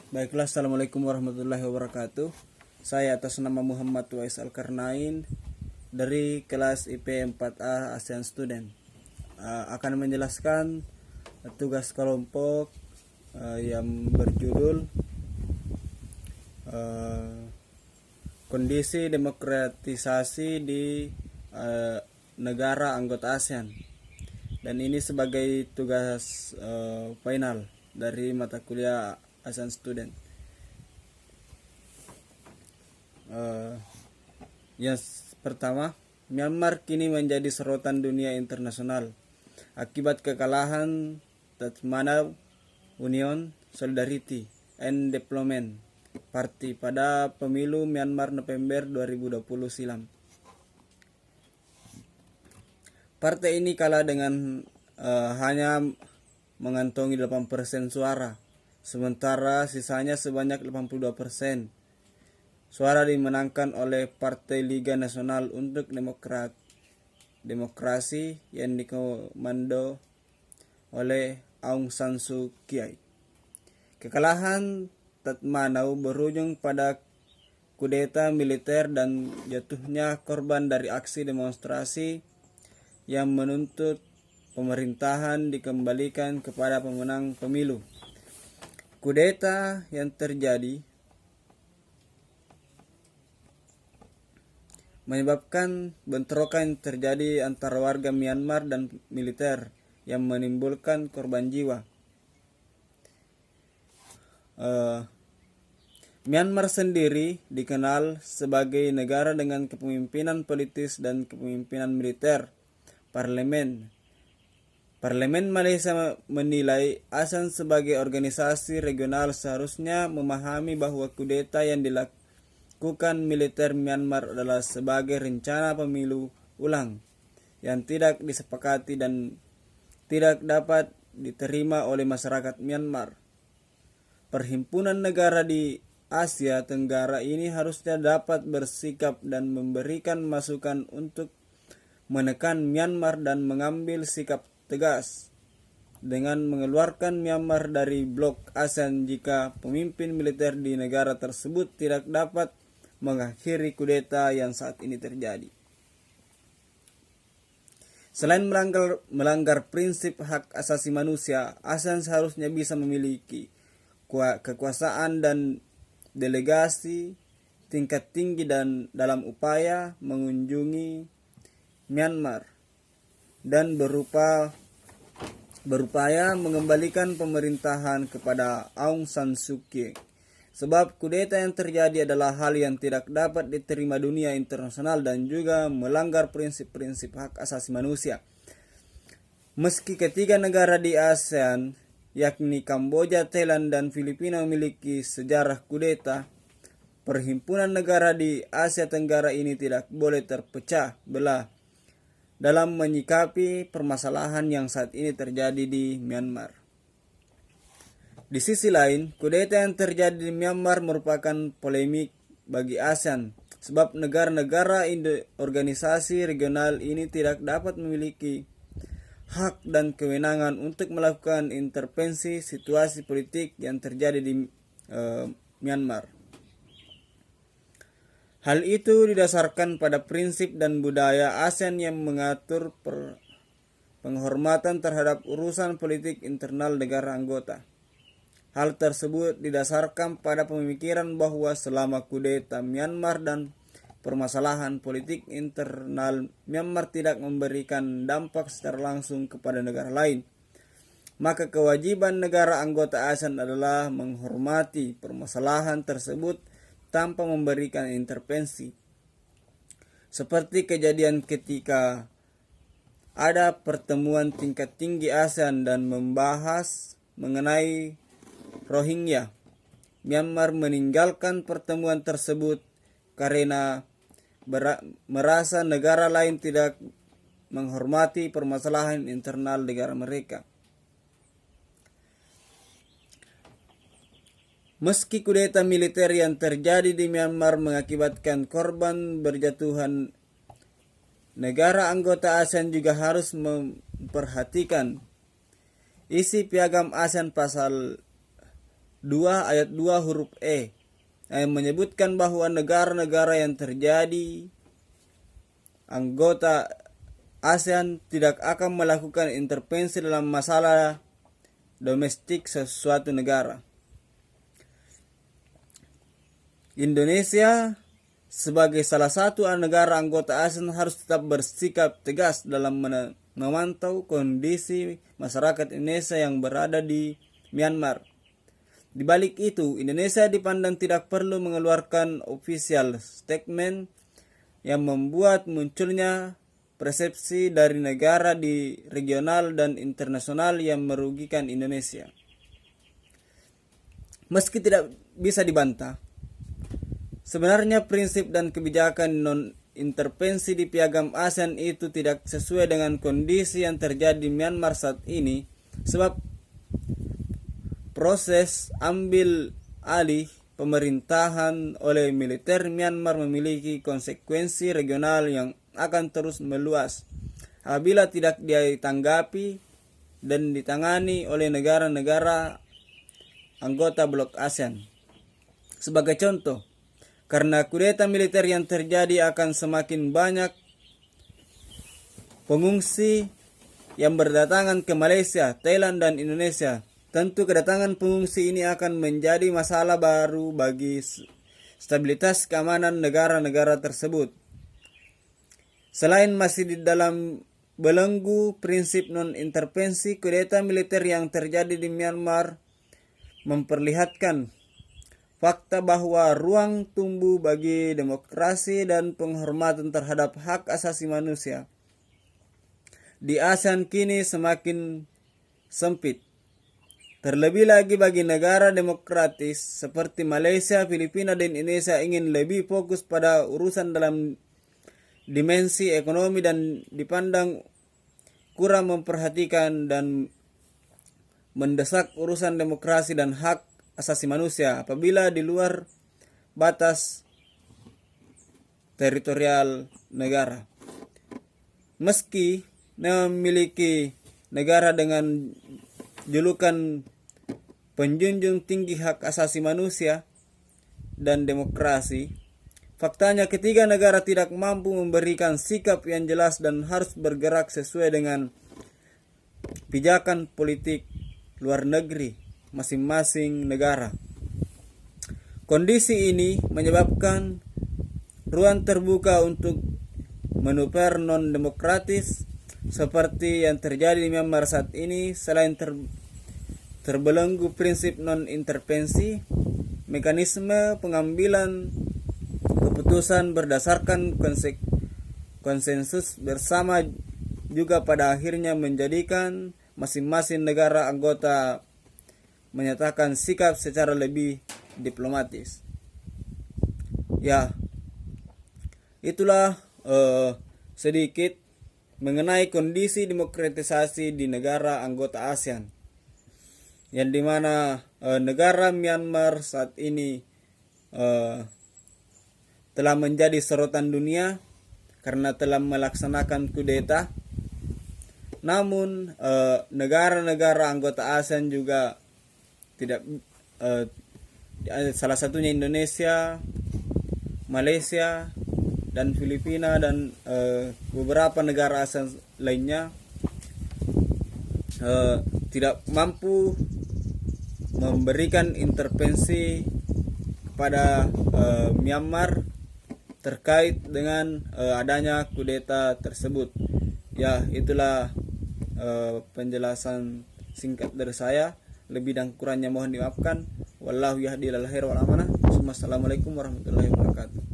Baiklah, Assalamualaikum warahmatullahi wabarakatuh. Saya atas nama Muhammad Wais Alkarnain dari kelas IP 4A ASEAN Student akan menjelaskan tugas kelompok yang berjudul kondisi demokratisasi di negara anggota ASEAN, dan ini sebagai tugas final dari mata kuliah ASEAN Student. Yang pertama, Myanmar kini menjadi sorotan dunia internasional akibat kekalahan Tatmadaw Union Solidarity and Development Party pada pemilu Myanmar November 2020 silam. Partai ini kalah dengan hanya mengantongi 8% suara, sementara sisanya sebanyak 82% suara dimenangkan oleh Partai Liga Nasional untuk Demokrasi yang dikomando oleh Aung San Suu Kyi. Kekalahan Tatmadaw berujung pada kudeta militer dan jatuhnya korban dari aksi demonstrasi yang menuntut pemerintahan dikembalikan kepada pemenang pemilu. Kudeta yang terjadi menyebabkan bentrokan terjadi antara warga Myanmar dan militer yang menimbulkan korban jiwa. Myanmar sendiri dikenal sebagai negara dengan kepemimpinan politis dan kepemimpinan militer. Parlemen Malaysia menilai ASEAN sebagai organisasi regional seharusnya memahami bahwa kudeta yang dilakukan militer Myanmar adalah sebagai rencana pemilu ulang yang tidak disepakati dan tidak dapat diterima oleh masyarakat Myanmar. Perhimpunan negara di Asia Tenggara ini harusnya dapat bersikap dan memberikan masukan untuk menekan Myanmar dan mengambil sikap tegas dengan mengeluarkan Myanmar dari blok ASEAN jika pemimpin militer di negara tersebut tidak dapat mengakhiri kudeta yang saat ini terjadi. Selain melanggar prinsip hak asasi manusia, ASEAN seharusnya bisa memiliki kekuasaan dan delegasi tingkat tinggi dan dalam upaya mengunjungi Myanmar dan berupaya mengembalikan pemerintahan kepada Aung San Suu Kyi. Sebab kudeta yang terjadi adalah hal yang tidak dapat diterima dunia internasional dan juga melanggar prinsip-prinsip hak asasi manusia. Meski ketiga negara di ASEAN, yakni Kamboja, Thailand, dan Filipina memiliki sejarah kudeta, perhimpunan negara di Asia Tenggara ini tidak boleh terpecah belah dalam menyikapi permasalahan yang saat ini terjadi di Myanmar. Di sisi lain, kudeta yang terjadi di Myanmar merupakan polemik bagi ASEAN, sebab negara-negara organisasi regional ini tidak dapat memiliki hak dan kewenangan untuk melakukan intervensi situasi politik yang terjadi di Myanmar. Hal itu didasarkan pada prinsip dan budaya ASEAN yang mengatur penghormatan terhadap urusan politik internal negara anggota. Hal tersebut didasarkan pada pemikiran bahwa selama kudeta Myanmar dan permasalahan politik internal Myanmar tidak memberikan dampak secara langsung kepada negara lain, maka kewajiban negara anggota ASEAN adalah menghormati permasalahan tersebut tanpa memberikan intervensi. Seperti kejadian ketika ada pertemuan tingkat tinggi ASEAN dan membahas mengenai Rohingya. Myanmar meninggalkan pertemuan tersebut karena merasa negara lain tidak menghormati permasalahan internal negara mereka. Meski kudeta militer yang terjadi di Myanmar mengakibatkan korban berjatuhan, negara anggota ASEAN juga harus memperhatikan isi piagam ASEAN pasal 2 ayat 2 huruf E yang menyebutkan bahwa negara-negara yang terjadi anggota ASEAN tidak akan melakukan intervensi dalam masalah domestik sesuatu negara. Indonesia sebagai salah satu negara anggota ASEAN harus tetap bersikap tegas dalam memantau kondisi masyarakat Indonesia yang berada di Myanmar. Di balik itu, Indonesia dipandang tidak perlu mengeluarkan official statement yang membuat munculnya persepsi dari negara di regional dan internasional yang merugikan Indonesia. Meski tidak bisa dibantah, sebenarnya prinsip dan kebijakan non-intervensi di Piagam ASEAN itu tidak sesuai dengan kondisi yang terjadi di Myanmar saat ini, sebab proses ambil alih pemerintahan oleh militer Myanmar memiliki konsekuensi regional yang akan terus meluas apabila tidak ditanggapi dan ditangani oleh negara-negara anggota blok ASEAN. Sebagai contoh, karena kudeta militer yang terjadi akan semakin banyak pengungsi yang berdatangan ke Malaysia, Thailand, dan Indonesia. Tentu kedatangan pengungsi ini akan menjadi masalah baru bagi stabilitas keamanan negara-negara tersebut. Selain masih di dalam belenggu prinsip non-intervensi, kudeta militer yang terjadi di Myanmar memperlihatkan fakta bahwa ruang tumbuh bagi demokrasi dan penghormatan terhadap hak asasi manusia di ASEAN kini semakin sempit. Terlebih lagi bagi negara demokratis seperti Malaysia, Filipina, dan Indonesia ingin lebih fokus pada urusan dalam dimensi ekonomi dan dipandang kurang memperhatikan dan mendesak urusan demokrasi dan hak asasi manusia apabila di luar batas teritorial negara. Meski memiliki negara dengan julukan penjunjung tinggi hak asasi manusia dan demokrasi, faktanya ketiga negara tidak mampu memberikan sikap yang jelas dan harus bergerak sesuai dengan pijakan politik luar negeri masing-masing negara. Kondisi ini menyebabkan ruang terbuka untuk manuver non-demokratis seperti yang terjadi di Myanmar saat ini. Selain terbelenggu prinsip non-intervensi, mekanisme pengambilan keputusan berdasarkan konsensus bersama juga pada akhirnya menjadikan masing-masing negara anggota menyatakan sikap secara lebih diplomatis. Ya, itulah sedikit mengenai kondisi demokratisasi di negara anggota ASEAN, yang dimana negara Myanmar saat ini telah menjadi sorotan dunia karena telah melaksanakan kudeta. Namun negara-negara anggota ASEAN juga tidak, salah satunya Indonesia, Malaysia, dan Filipina, dan beberapa negara ASEAN lainnya tidak mampu memberikan intervensi kepada Myanmar terkait dengan adanya kudeta tersebut. Ya, itulah penjelasan singkat dari saya. Lebih dan kurangnya mohon dimaafkan. Wallahu yahdi ilal khair wal amanah. Wassalamualaikum warahmatullahi wabarakatuh.